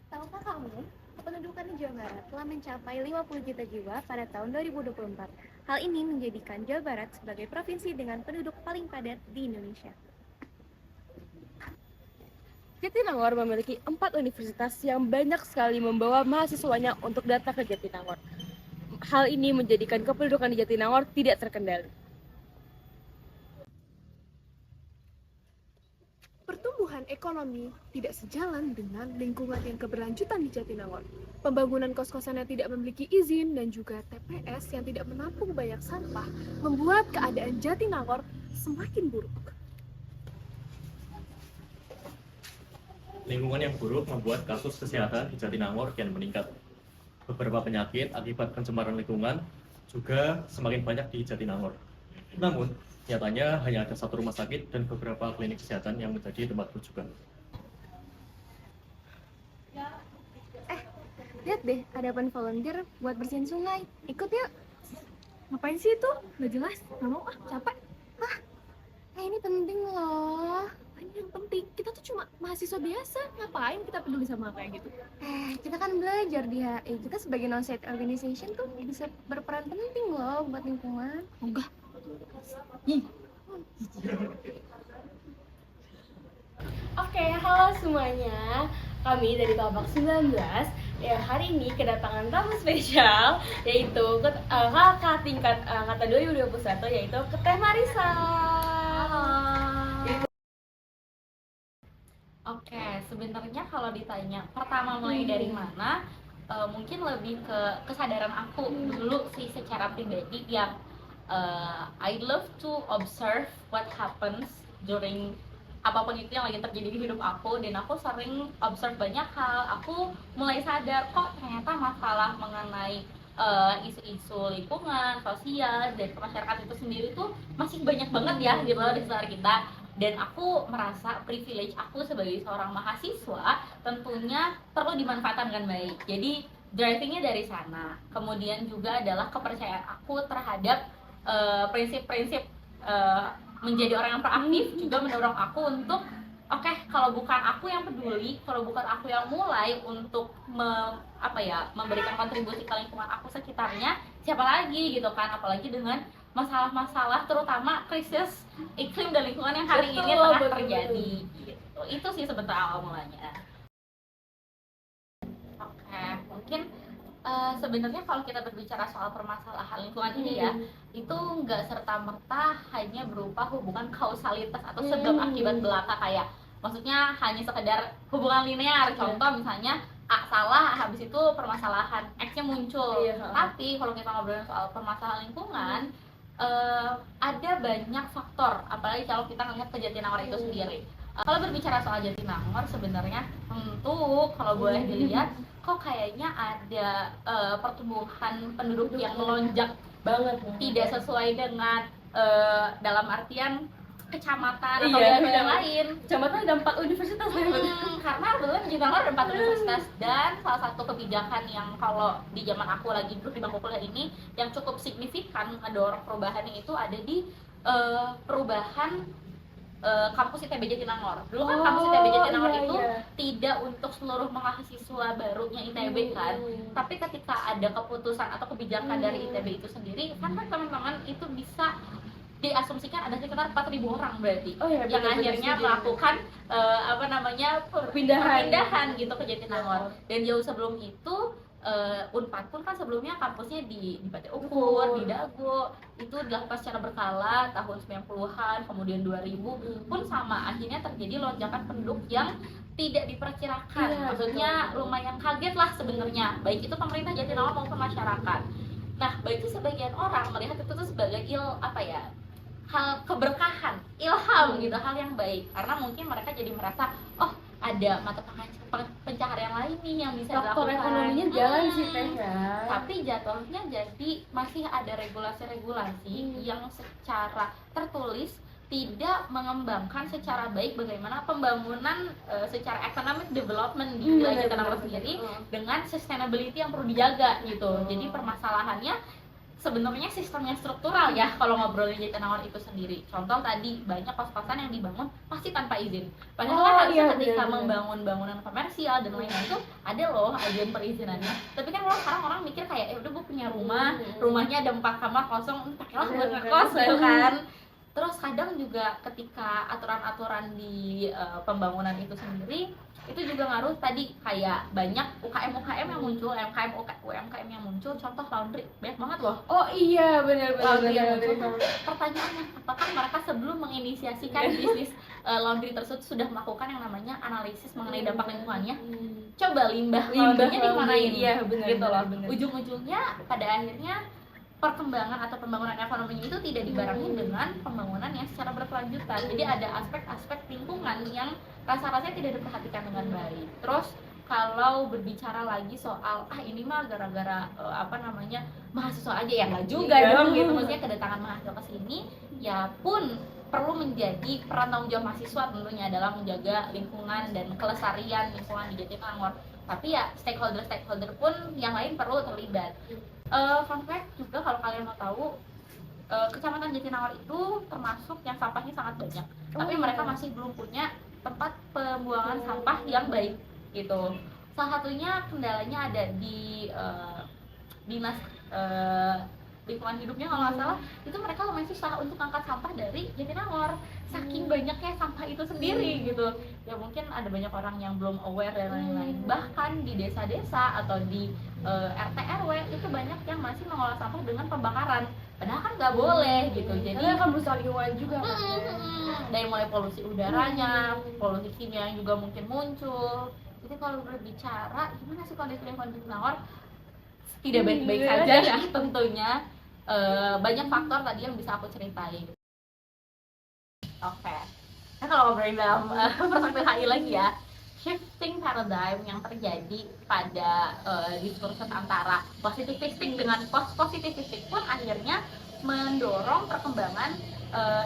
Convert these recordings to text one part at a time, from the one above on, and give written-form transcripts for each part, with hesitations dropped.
Tahukah kamu, kependudukan di Jawa Barat telah mencapai 50 juta jiwa pada tahun 2024. Hal ini menjadikan Jawa Barat sebagai provinsi dengan penduduk paling padat di Indonesia. Jatinangor memiliki 4 universitas yang banyak sekali membawa mahasiswanya untuk datang ke Jatinangor. Hal ini menjadikan kependudukan di Jatinangor tidak terkendali. Pertumbuhan ekonomi tidak sejalan dengan lingkungan yang keberlanjutan di Jatinangor. Pembangunan kos-kosan yang tidak memiliki izin dan juga TPS yang tidak menampung banyak sampah membuat keadaan Jatinangor semakin buruk. Lingkungan yang buruk membuat kasus kesehatan di Jatinangor kian meningkat. Beberapa penyakit akibat pencemaran lingkungan juga semakin banyak di Jatinangor. Namun, nyatanya hanya ada satu rumah sakit dan beberapa klinik kesehatan yang menjadi tempat rujukan. Lihat deh, ada open volunteer buat bersihin sungai. Ikut yuk. Ngapain sih itu? Nggak jelas, nggak mau capek. Ini penting loh. Ini yang penting, kita tuh cuma mahasiswa biasa, ngapain kita peduli sama kayak gitu? Kita kan belajar di HI. Kita sebagai non-state organization tuh bisa berperan penting loh buat lingkungan. Enggak. Oke, halo semuanya. Kami dari Kelompok 19 hari ini kedatangan tamu spesial yaitu kakak tingkat angkatan 2021 yaitu Teh Marisa. Oke, sebenarnya kalau ditanya pertama mulai dari mana, mungkin lebih ke kesadaran aku dulu sih secara pribadi yang I love to observe what happens during apapun itu yang lagi terjadi di hidup aku, dan aku sering observe banyak hal. Aku mulai sadar kok ternyata masalah mengenai isu-isu lingkungan, sosial, dan masyarakat itu sendiri tuh masih banyak banget ya di luar di sekitar kita. Dan aku merasa privilege aku sebagai seorang mahasiswa tentunya perlu dimanfaatkan dengan baik. Jadi drivingnya dari sana. Kemudian juga adalah kepercayaan aku terhadap prinsip-prinsip menjadi orang yang proaktif juga mendorong aku untuk oke, kalau bukan aku yang peduli, kalau bukan aku yang mulai untuk memberikan kontribusi ke lingkungan aku sekitarnya, siapa lagi gitu kan, apalagi dengan masalah-masalah terutama krisis iklim dan lingkungan yang hari ini tengah terjadi gitu. Itu sih sebenarnya awal mulanya. Oke, mungkin sebenarnya kalau kita berbicara soal permasalahan lingkungan ini ya, itu nggak serta-merta hanya berupa hubungan kausalitas atau sebab akibat belaka, kayak maksudnya hanya sekedar hubungan linear. Contoh misalnya A salah, habis itu permasalahan X-nya muncul. Tapi kalau kita ngobrolin soal permasalahan lingkungan, ada banyak faktor, apalagi kalau kita ngelihat ke Jatinangor itu sendiri. Kalau berbicara soal Jatinangor sebenarnya tentu kalau boleh dilihat kok kayaknya ada pertumbuhan penduduk yang melonjak banget, tidak sesuai dengan dalam artian kecamatan atau bidang lain. Kecamatan ada 4 universitas Karena belum di Jatinangor ada 4 universitas, dan salah satu kebijakan yang kalau di zaman aku lagi duduk di bangku kuliah ini yang cukup signifikan mendorong perubahannya itu ada di perubahan kampus ITB Jatinangor. Dulu kan kampus ITB Jatinangor itu tidak untuk seluruh mahasiswa barunya ITB kan, tapi ketika ada keputusan atau kebijakan dari ITB itu sendiri, kan teman-teman itu bisa diasumsikan ada sekitar 4.000 orang berarti yang akhirnya melakukan perpindahan gitu ke Jatinangor. Dan jauh sebelum itu Unpad pun kan sebelumnya kampusnya di PT Ukur, di Dago, itu dilakukan secara berkala tahun 90-an, kemudian 2000 pun sama, akhirnya terjadi lonjakan penduduk yang tidak diperkirakan. Maksudnya lumayan kaget lah sebenarnya, baik itu pemerintah Jatinangor maupun masyarakat. Nah, bagi sebagian orang melihat itu tuh sebagai hal keberkahan, ilham gitu, hal yang baik, karena mungkin mereka jadi merasa oh ada mata pencaharian lain nih yang bisa faktor dilakukan. ekonominya jalan sih Teh ya. Tapi jatuhnya jadi masih ada regulasi-regulasi yang secara tertulis tidak mengembangkan secara baik bagaimana pembangunan secara economic development di wilayah Jatinangor sendiri dengan sustainability yang perlu dijaga gitu. Jadi permasalahannya sebenarnya sistemnya struktural ya kalau ngobrolin Jatinangor itu sendiri. Contoh tadi banyak kos-kosan yang dibangun pasti tanpa izin. Padahal kan harusnya ketika membangun bangunan komersial dan lain-lain itu ada loh ajuan perizinannya. Tapi kan sekarang orang mikir kayak udah gue punya rumah, rumahnya ada 4 kamar kosong, pakailah buat ngekos gitu kan. Terus kadang juga ketika aturan-aturan di pembangunan itu sendiri itu juga ngaruh tadi kayak banyak UKM yang muncul, UMKM yang muncul, contoh laundry banyak banget loh. Oh iya benar. Pertanyaannya, apakah mereka sebelum menginisiasikan bisnis laundry tersebut sudah melakukan yang namanya analisis mengenai dampak lingkungannya? Coba limbah laundrynya dimanain? Iya benar. Gitu loh. Ujung-ujungnya pada akhirnya perkembangan atau pembangunan ekonomi itu tidak dibarengi dengan pembangunan yang secara berkelanjutan. Jadi ada aspek-aspek lingkungan yang rasa-rasanya tidak diperhatikan dengan baik. Terus kalau berbicara lagi soal ini mah gara-gara mahasiswa aja ya nggak juga dong gitu. Maksudnya kedatangan mahasiswa ke sini ya pun perlu menjadi peran tanggung jawab mahasiswa tentunya dalam menjaga lingkungan dan kelestarian lingkungan di Jatinangor. Tapi ya stakeholder pun yang lain perlu terlibat. Fun fact juga kalau kalian mau tahu, Kecamatan Jatinangor itu termasuk yang sampahnya sangat banyak, tapi mereka masih belum punya tempat pembuangan sampah yang baik gitu. Salah satunya kendalanya ada di dinas lingkungan hidupnya kalau nggak salah, itu mereka lumayan susah untuk angkat sampah dari Jatinangor saking banyaknya sampah itu sendiri gitu. Ya mungkin ada banyak orang yang belum aware dan lain-lain. Bahkan di desa-desa atau di RT RW itu banyak yang masih mengolah sampah dengan pembakaran, padahal kan nggak boleh gitu. Jadi akan merusak lingkungan juga kan. Dari mulai polusi udaranya, polusi kimia yang juga mungkin muncul. Jadi kalau berbicara gimana sih kondisi lingkungan Jatinangor, tidak baik-baik saja ya tentunya. Banyak faktor tadi yang bisa aku ceritain. Oke. Nah kalau ngobrolin dalam perspektif HI lagi ya, shifting paradigm yang terjadi pada diskursus antara positivistik dengan post-positivistik pun akhirnya mendorong perkembangan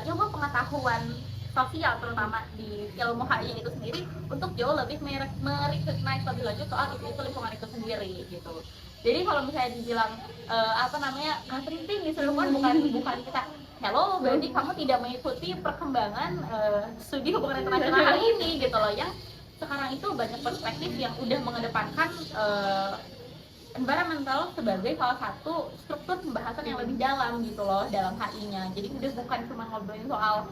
ilmu pengetahuan sosial, terutama di ilmu HI itu sendiri, untuk jauh lebih merecognize lebih lanjut soal isu lingkungan itu sendiri gitu. Jadi kalau misalnya dibilang nggak penting isu lingkungan, bukan kita hello berarti kamu tidak mengikuti perkembangan studi hubungan internasional hari ini gitu loh, yang sekarang itu banyak perspektif yang udah mengedepankan environmental sebagai salah satu struktur pembahasan yang lebih dalam gitu loh dalam HI-nya. Jadi udah bukan cuma ngobrolin soal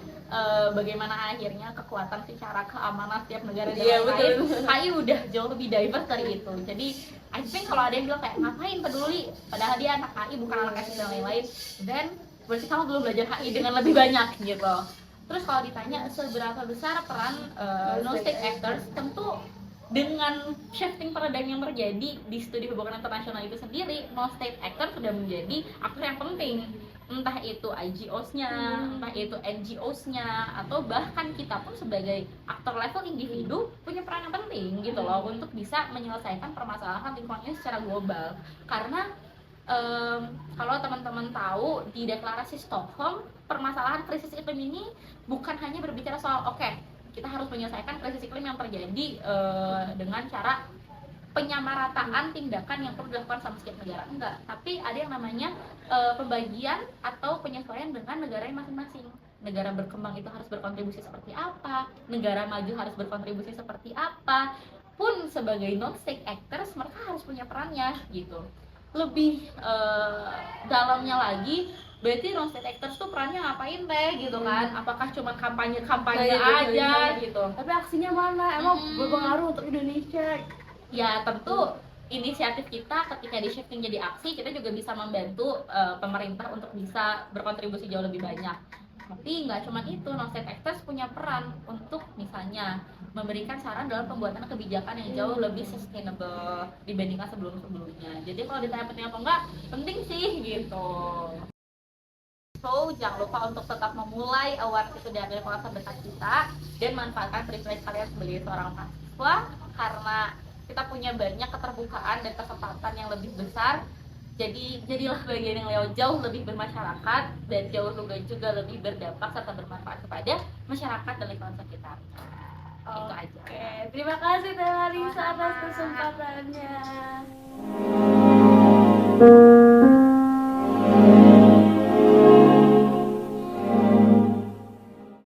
bagaimana akhirnya kekuatan secara keamanan setiap negara dan lain-lain. HI udah jauh lebih diverse dari itu. Jadi I think kalau ada yang bilang kayak ngapain peduli, padahal dia anak HI bukan anak S dan lain-lain, dan berarti kamu belum belajar HI dengan lebih banyak gitu. Terus kalau ditanya seberapa besar peran non-state actors, tentu dengan shifting paradigm yang terjadi di studi hubungan internasional itu sendiri, non-state actor sudah menjadi aktor yang penting. Entah itu IGOs-nya, entah itu NGOs-nya, atau bahkan kita pun sebagai aktor level individu punya peran yang penting gitu loh untuk bisa menyelesaikan permasalahan lingkungannya secara global. Karena kalau teman-teman tahu di deklarasi Stockholm, permasalahan krisis iklim ini bukan hanya berbicara soal kita harus menyelesaikan krisis iklim yang terjadi dengan cara penyamarataan tindakan yang perlu dilakukan sama setiap negara, enggak, tapi ada yang namanya pembagian atau penyesuaian dengan negara yang masing-masing. Negara berkembang itu harus berkontribusi seperti apa, negara maju harus berkontribusi seperti apa. Pun sebagai non-state actors mereka harus punya perannya gitu. Lebih dalamnya lagi, berarti non-state actors tuh perannya ngapain gitu kan? Apakah cuma kampanye aja gitu? Tapi aksinya mana? Emang berpengaruh untuk Indonesia? Ya tentu inisiatif kita ketika di shifting jadi aksi, kita juga bisa membantu pemerintah untuk bisa berkontribusi jauh lebih banyak. Tapi nggak cuma itu, non-state actors punya peran untuk misalnya memberikan saran dalam pembuatan kebijakan yang jauh lebih sustainable dibandingkan sebelum-sebelumnya. Jadi kalau ditanya penting apa enggak, penting sih gitu. So, jangan lupa untuk tetap memulai awareness itu dari lingkungan terdekat kita dan manfaatkan privilege kalian sebagai seorang mahasiswa, karena kita punya banyak keterbukaan dan kesempatan yang lebih besar. Jadi jadilah bagian yang jauh lebih bermasyarakat dan jauh juga lebih berdampak serta bermanfaat kepada masyarakat dan lingkungan sekitar. Itu aja. Oke, terima kasih Teh Marisa atas kesempatannya.